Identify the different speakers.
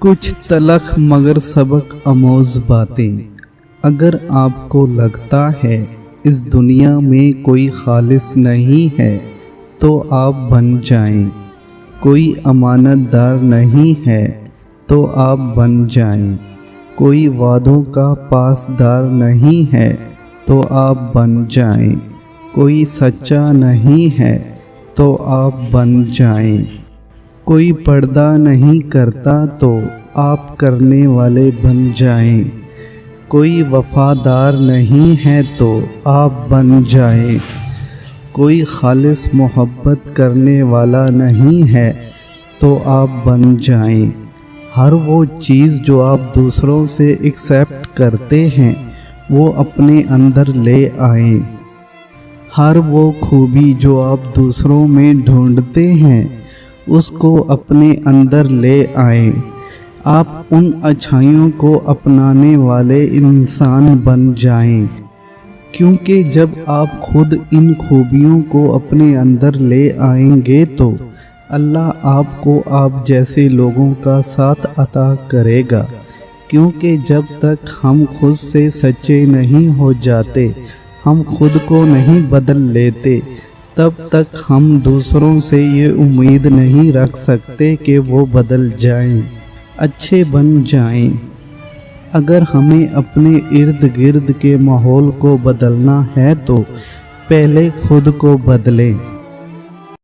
Speaker 1: کچھ تلخ مگر سبق آموز باتیں۔ اگر آپ کو لگتا ہے اس دنیا میں کوئی خالص نہیں ہے تو آپ بن جائیں، کوئی امانت دار نہیں ہے تو آپ بن جائیں، کوئی وعدوں کا پاسدار نہیں ہے تو آپ بن جائیں، کوئی سچا نہیں ہے تو آپ بن جائیں، کوئی پردہ نہیں کرتا تو آپ کرنے والے بن جائیں، کوئی وفادار نہیں ہے تو آپ بن جائیں، کوئی خالص محبت کرنے والا نہیں ہے تو آپ بن جائیں۔ ہر وہ چیز جو آپ دوسروں سے ایکسیپٹ کرتے ہیں وہ اپنے اندر لے آئیں، ہر وہ خوبی جو آپ دوسروں میں ڈھونڈتے ہیں اس کو اپنے اندر لے آئیں۔ آپ ان اچھائیوں کو اپنانے والے انسان بن جائیں، کیونکہ جب آپ خود ان خوبیوں کو اپنے اندر لے آئیں گے تو اللہ آپ کو آپ جیسے لوگوں کا ساتھ عطا کرے گا، کیونکہ جب تک ہم خود سے سچے نہیں ہو جاتے، ہم خود کو نہیں بدل لیتے، تب تک ہم دوسروں سے یہ امید نہیں رکھ سکتے کہ وہ بدل جائیں، اچھے بن جائیں۔ اگر ہمیں اپنے ارد گرد کے ماحول کو بدلنا ہے تو پہلے خود کو بدلیں۔